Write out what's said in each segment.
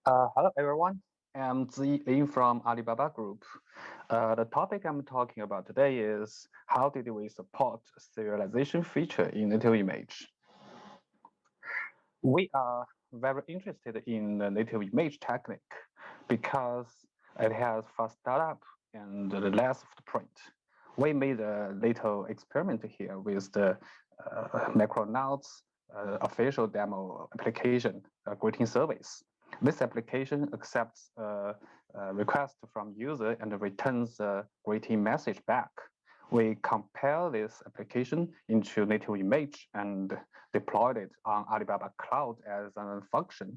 Hello, everyone. I'm Ziyi Lin from Alibaba Group. The topic I'm talking about today is how did we support serialization feature in native image? We are very interested in the native image technique because it has fast startup and less footprint. We made a little experiment here with the Micronauts official demo application greeting service. This application accepts a request from user and returns a greeting message back. We compare this application into native image and deployed it on Alibaba Cloud as a function.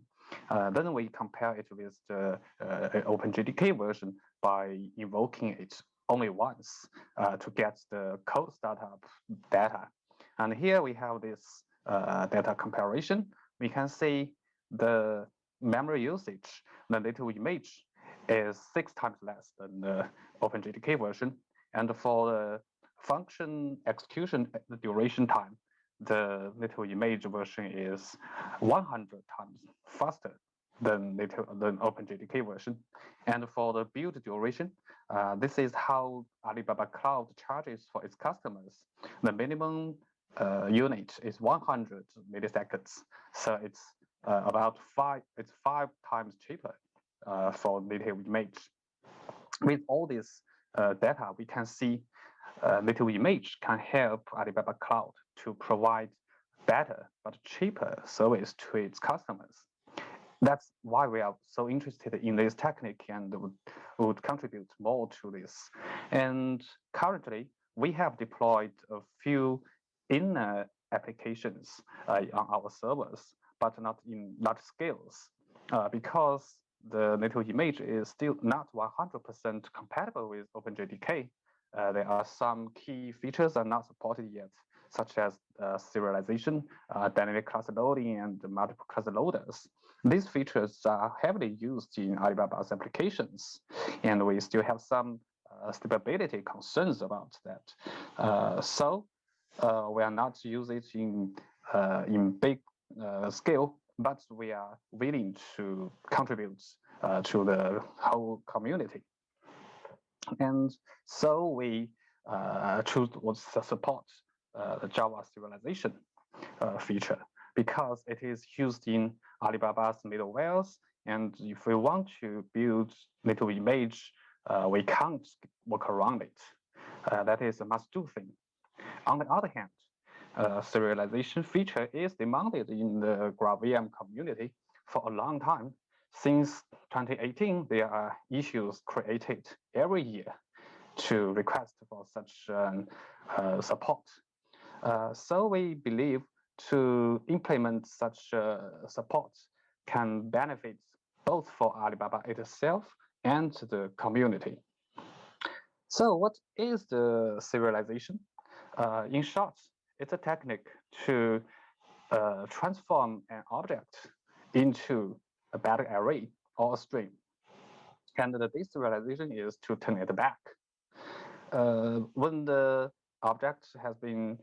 Then we compare it with the Openjdk version by invoking it only once to get the code startup data. And here we have this data comparison. We can see the memory usage, the native image is 6 times less than the Openjdk version. And for the function execution the duration time, the native image version is 100 times faster than Openjdk version. And for the build duration, this is how Alibaba Cloud charges for its customers. The minimum unit is 100 milliseconds. So it's it's 5 times cheaper for native image. With all this data, we can see native image can help Alibaba Cloud to provide better but cheaper service to its customers. That's why we are so interested in this technique and would contribute more to this. And currently, we have deployed a few inner applications on our servers, but not in large scales, because the native image is still not 100% compatible with Openjdk. There are some key features are not supported yet, such as serialization, dynamic class loading, and multiple class loaders. These features are heavily used in Alibaba's applications, and we still have some stability concerns about that. So we are not using it in big scale, but we are willing to contribute to the whole community. And so we choose to support the Java serialization feature because it is used in Alibaba's middlewares. And if we want to build native image, we can't work around it. That is a must-do thing. On the other hand, serialization feature is demanded in the Graal community for a long time. Since 2018, there are issues created every year to request for such support. So we believe to implement such support can benefit both for Alibaba itself and the community. So what is the serialization? In short, it's a technique to transform an object into a byte array or a string. And the deserialization is to turn it back. When the object has been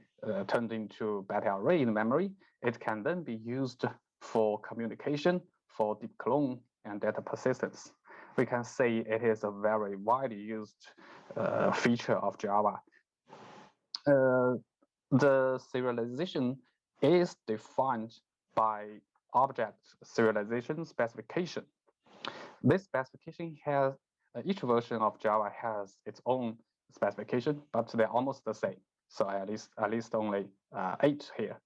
turned into byte array in memory, it can then be used for communication, for deep clone, and data persistence. We can say it is a very widely used feature of Java. The serialization is defined by object serialization specification. This specification has each version of Java has its own specification, but they're almost the same. So I list only 8 here.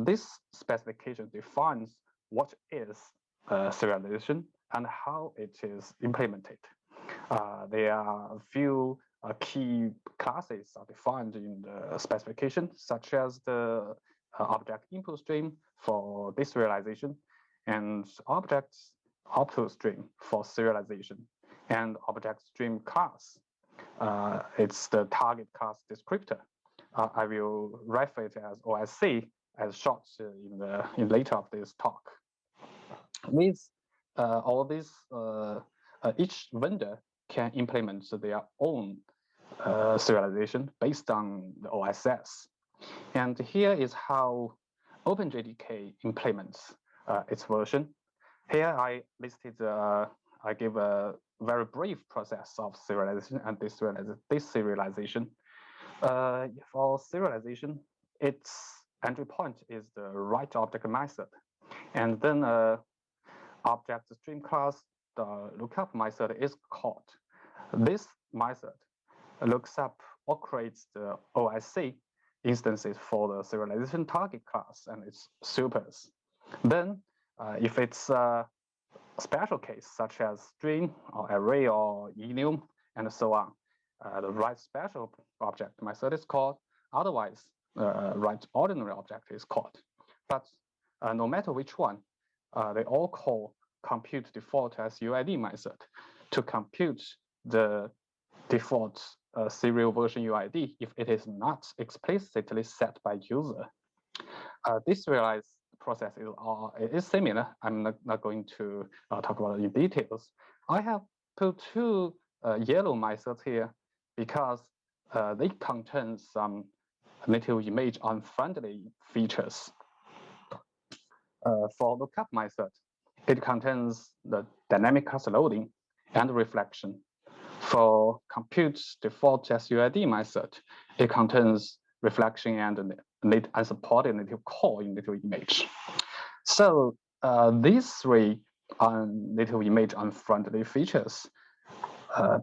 This specification defines what is serialization and how it is implemented. There are a few key classes are defined in the specification, such as the object input stream for deserialization, and object output stream for serialization, and object stream class. It's the target class descriptor. I will refer it as OSC as short in later of this talk. With all these, each vendor can implement their own serialization based on the OSS. And here is how Openjdk implements its version. Here I listed, I give a very brief process of serialization and deserialization. For serialization, its entry point is the write object method, and then object stream class, the lookup method is called. This method looks up or creates the OIC instances for the serialization target class and its supers. Then, if it's a special case, such as string or array or enum and so on, the write special object method is called. Otherwise, write ordinary object is called. But no matter which one, they all call compute default as UID method to compute the default serial version UID if it is not explicitly set by user. This realize process is similar. I'm not going to talk about it in details. I have put two yellow methods here because they contain some native image unfriendly features. For lookup method, it contains the dynamic class loading and reflection. For compute default SUID method, it contains reflection and unsupported native call in native image. So these three native image unfriendly features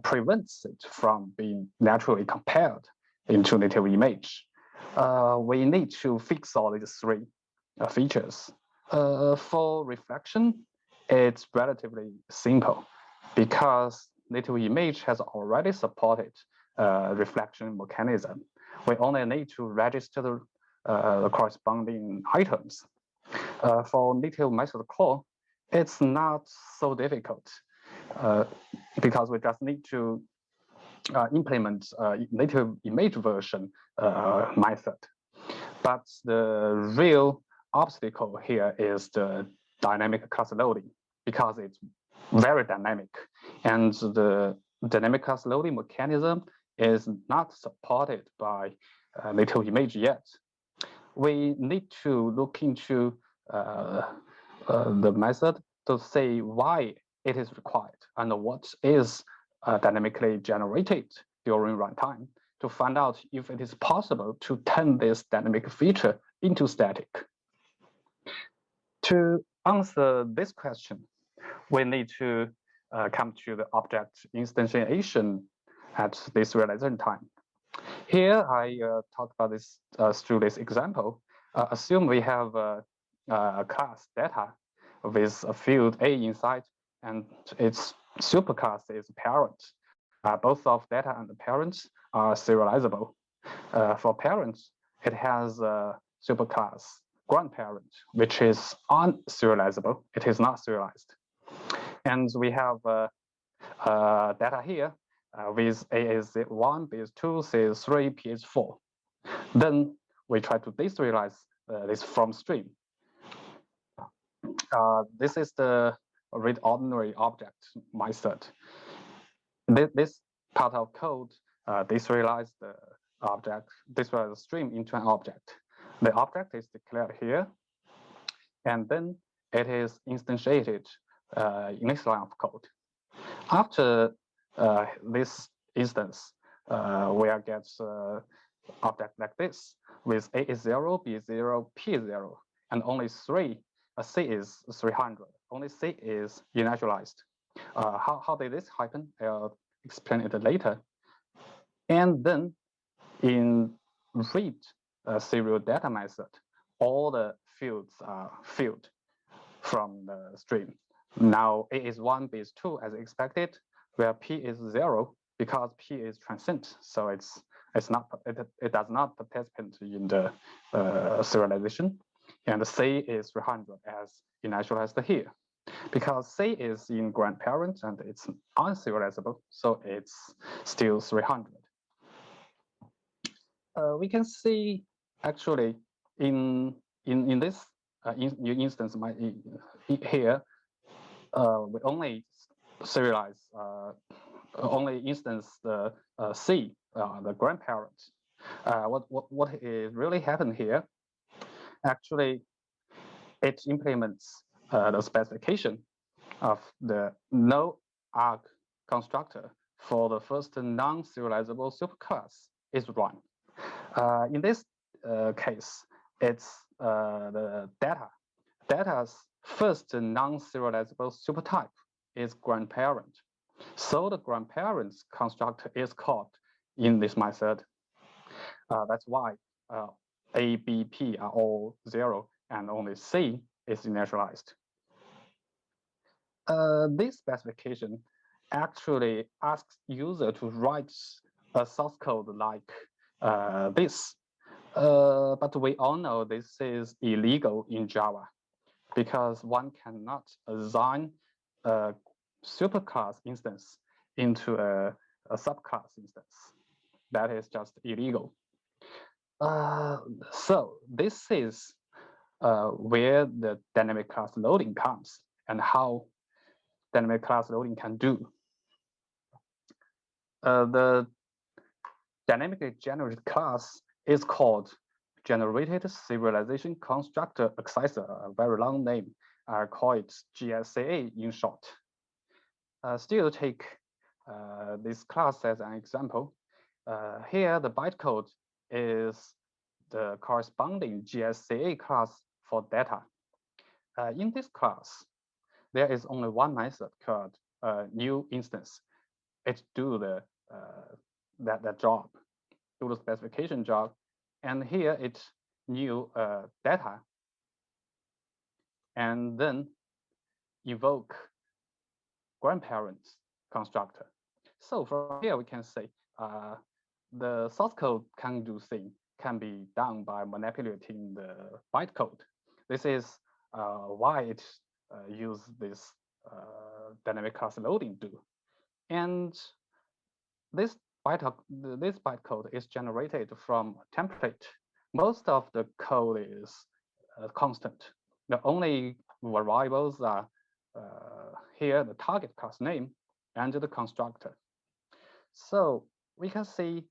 prevents it from being naturally compiled into native image. We need to fix all these three features. For reflection, it's relatively simple because native image has already supported reflection mechanism. We only need to register the corresponding items. For native method call, it's not so difficult because we just need to implement native image version method. But the real obstacle here is the dynamic class loading because it's very dynamic, and the dynamic class loading mechanism is not supported by native image yet. We need to look into the method to see why it is required and what is dynamically generated during runtime to find out if it is possible to turn this dynamic feature into static. To answer this question, we need to come to the object instantiation at this realization time. Here, I talk about this through this example. Assume we have a class data with a field A inside, and its superclass is parent. Both of data and the parents are serializable. For parents, it has a superclass grandparent, which is unserializable. It is not serialized. And we have data here with A is 1, B is 2, C is 3, P is 4. Then we try to deserialize this from string. This is the read ordinary object method. This part of code deserialize the object, deserialize the string into an object. The object is declared here, and then it is instantiated in this line of code. After this instance, we get object like this with A is 0, B is 0, P is 0, and only 3. C is 300. Only C is initialized. How did this happen? I'll explain it later. And then in read serial data method, all the fields are filled from the string. Now A is 1, B is 2 as expected, where P is 0 because P is transient, so it does not participate in the serialization. And C is 300 as initialized here. Because C is in grandparent and it's unserializable, so it's still 300. We can see actually in this new instance here, we only serialize only instance the C, the grandparent. What is really happened here? Actually, it implements the specification of the no arg constructor for the first non-serializable superclass is run. In this case, it's the data. Data's first non-serializable supertype is grandparent. So the grandparent's constructor is called in this method. That's why A, B, P are all 0, and only C is initialized. This specification actually asks user to write a source code like this. But we all know this is illegal in Java because one cannot assign a superclass instance into a subclass instance. That is just illegal. So this is where the dynamic class loading comes and how dynamic class loading can do. The dynamically generated class is called generated serialization constructor accessor, a very long name. I call it GSCA in short. Still take this class as an example. Here, the bytecode is the corresponding GSCA class for data. In this class, there is only one method called new instance. It do the that job, do the specification job, and here it new data, and then invoke grandparents constructor. So from here we can say the source code can do thing can be done by manipulating the bytecode. This is why it use this dynamic class loading do. And this bytecode is generated from a template. Most of the code is constant. The only variables are here the target class name and the constructor. So we can see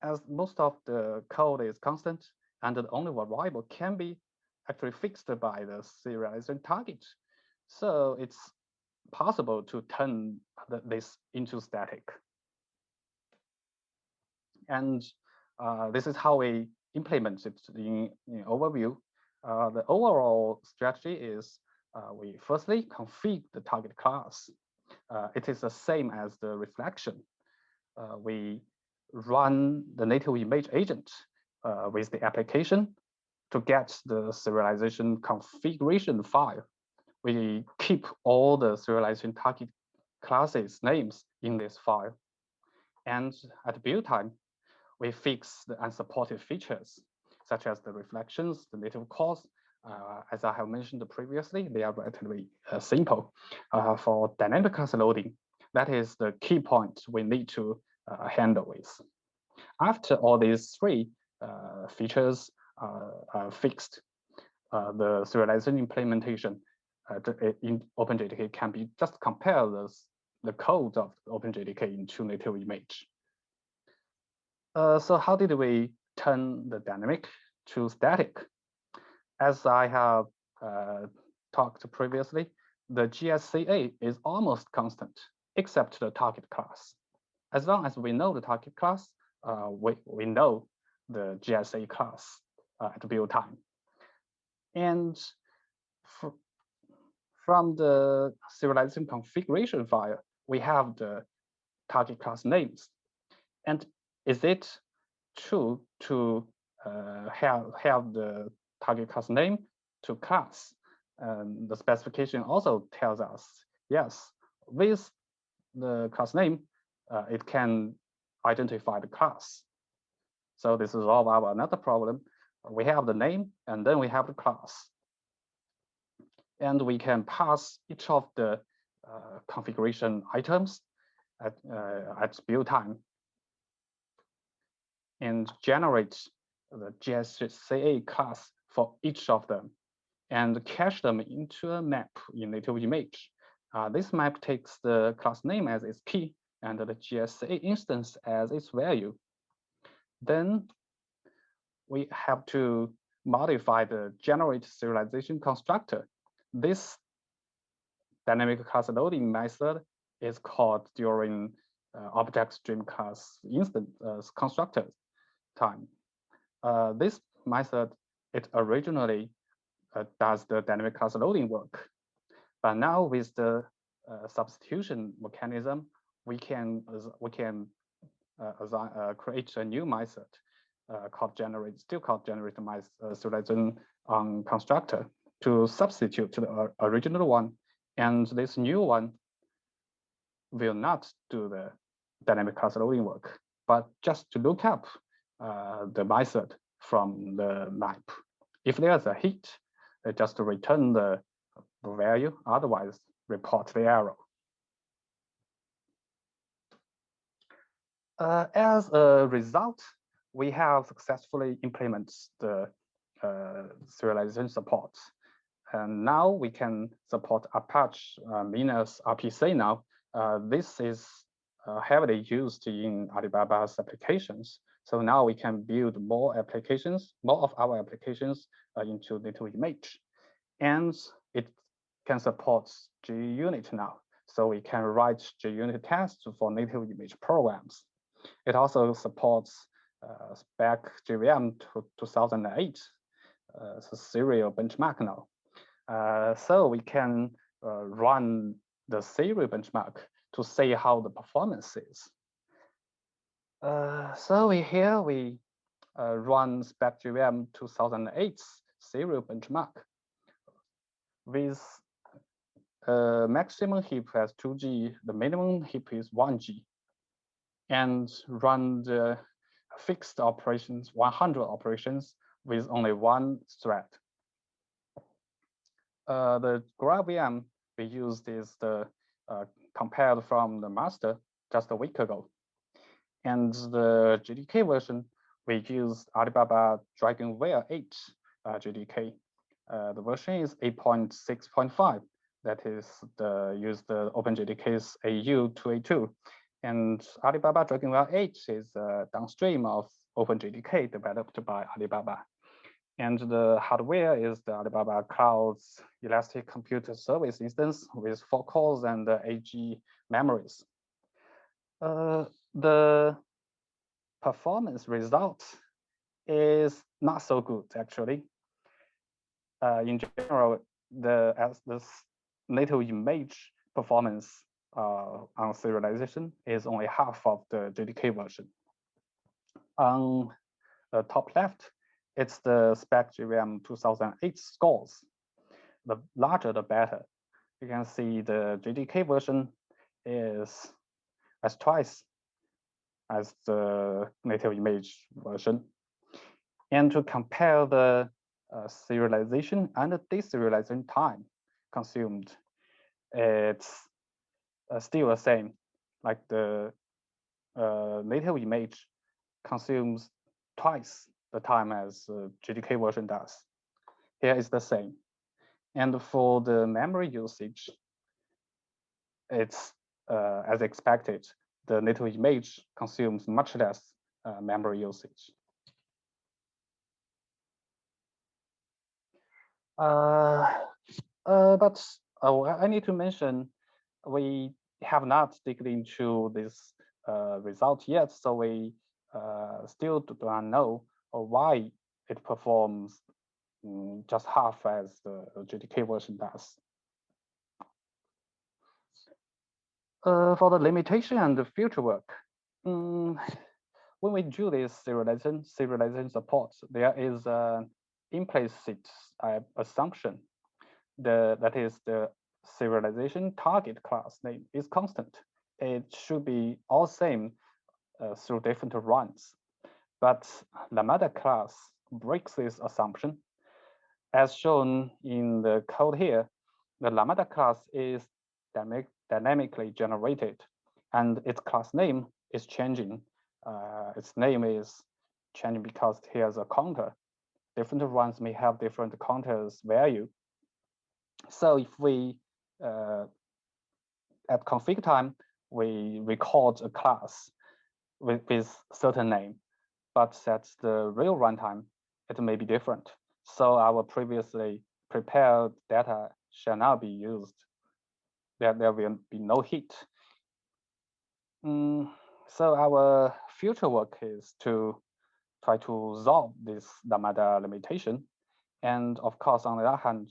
as most of the code is constant and the only variable can be actually fixed by the serialization target. So it's possible to turn this into static. And this is how we implement it in overview. The overall strategy is we firstly configure the target class. It is the same as the reflection. We run the native image agent with the application to get the serialization configuration file. We keep all the serialization target classes names in this file. And at build time, we fix the unsupported features, such as the reflections, the native calls. As I have mentioned previously, they are relatively simple. For dynamic class loading, that is the key point we need to handle with. After all these three features are fixed, the serialization implementation in Openjdk can be just compare the code of Openjdk into native image. So how did we turn the dynamic to static? As I have talked previously, the GSCA is almost constant, except the target class. As long as we know the target class, we know the GSA class at build time. And from the serialization configuration file, we have the target class names. And is it true to have the target class name to class? The specification also tells us, yes, with the class name, it can identify the class. So this is all our another problem. We have the name, and then we have the class. And we can pass each of the configuration items at build time and generate the GSCA class for each of them and cache them into a map in native image. This map takes the class name as its key and the GSCA instance as its value. Then we have to modify the generate serialization constructor. This dynamic class loading method is called during object stream class instant constructor time. This method, it originally does the dynamic class loading work. But now with the substitution mechanism, we can create a new method still called generate serialization on constructor to substitute to the original one. And this new one will not do the dynamic class loading work, but just to look up the method from the map. If there's a hit, just return the value, otherwise report the error. As a result, we have successfully implemented the serialization support. And now we can support Apache minus RPC now. This is heavily used in Alibaba's applications. So now we can build more applications, more of our applications into native image. And it can support JUnit now. So we can write JUnit tests for native image programs. It also supports spec JVM 2008, so serial benchmark now. So we can run the serial benchmark to see how the performance is. So here we run spec JVM 2008 serial benchmark with maximum heap as 2G, the minimum heap is 1G, and run the fixed operations, 100 operations with only one thread. The Graal VM we used is the compared from the master just a week ago. And the JDK version, we used Alibaba Dragonware 8 JDK. The version is 8.6.5. That is use the Openjdk's AU282. And Alibaba Dragonware 8 is downstream of Openjdk developed by Alibaba. And the hardware is the Alibaba Cloud's Elastic Computer Service instance with 4 cores and 8G memories. The performance result is not so good, actually. In general, the native image performance on serialization is only half of the JDK version. On the top left, it's the spec JVM 2008 scores. The larger, the better. You can see the JDK version is as twice as the native image version. And to compare the serialization and the deserialization time consumed, it's still the same. Like the native image consumes twice the time as JDK version does. Here is the same. And for the memory usage, it's as expected. The native image consumes much less memory usage. But I need to mention, we have not digged into this result yet, so we still do not know why it performs just half as the JDK version does. For the limitation and the future work, when we do this serialization support, there is an implicit assumption that is the serialization target class name is constant. It should be all same through different runs. But Lambda class breaks this assumption. As shown in the code here, the Lambda class is dynamically generated, and its class name is changing. Its name is changing because here's a counter. Different runs may have different counters value. So if we, at config time, we record a class with certain name, but at the real runtime, it may be different. So our previously prepared data shall not be used. there will be no heat. So our future work is to try to solve this lambda limitation. And of course, on the other hand,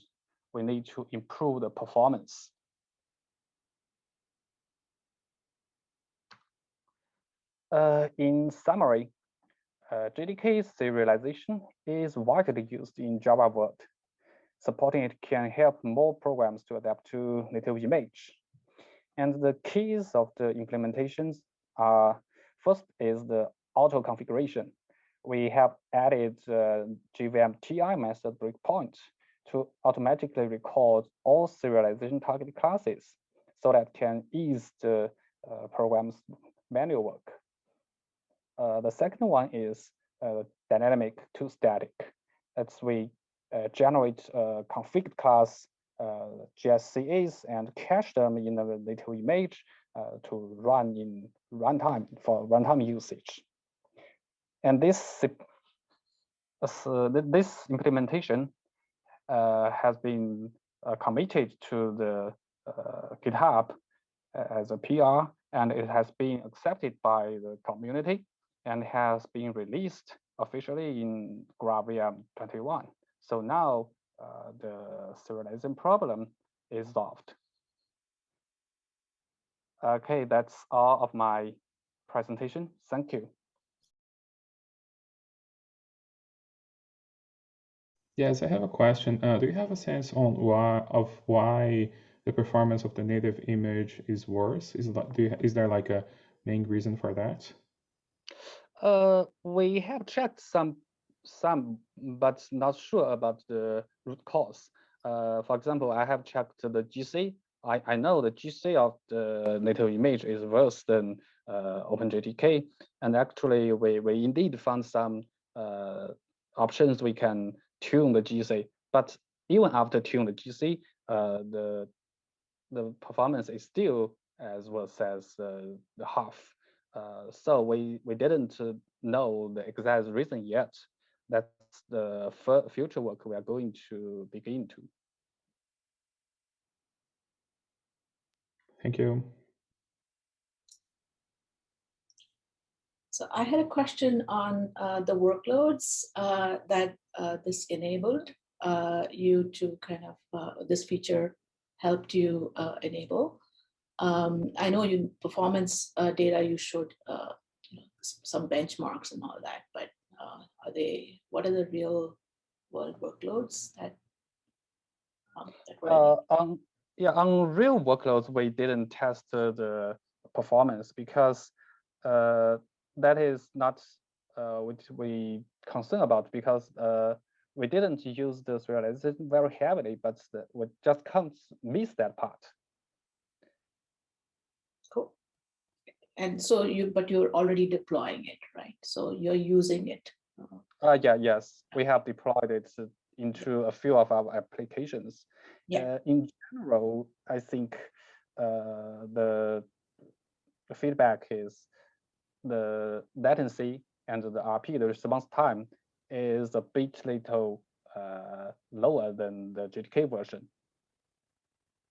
we need to improve the performance. In summary, JDK serialization is widely used in Java world. Supporting it can help more programs to adapt to native image. And the keys of the implementations are, first is the auto configuration. We have added JVM TI method breakpoint to automatically record all serialization target classes so that can ease the program's manual work. The second one is dynamic to static. As we generate a config class GSCAs and cache them in a native image to run in runtime for runtime usage. And this implementation has been committed to the GitHub as a PR, and it has been accepted by the community and has been released officially in Graal 21. So now the serialization problem is solved. Okay, that's all of my presentation. Thank you. Yes, I have a question. Do you have a sense on why the performance of the native image is worse? Is there like a main reason for that? We have checked some, but not sure about the root cause. For example, I have checked the GC. I know the GC of the native image is worse than Openjdk, and actually we indeed found some options we can tune the GC. But even after tune the GC, the performance is still as worse as the half. So we didn't know the exact reason yet. That's the future work we are going to begin to. Thank you. So I had a question on the workloads that this enabled you to kind of, this feature helped you enable. I know you performance data, you showed some benchmarks and all that, but what are the real world workloads that were on real workloads, we didn't test the performance because that is not what we concern about, because we didn't use the serialization very heavily, but we just can't miss that part. Cool. And so but you're already deploying it, right? So you're using it. Yes, we have deployed it into a few of our applications. Yeah. In general, I think the feedback is the latency and the RP, the response time, is a bit little lower than the JDK version.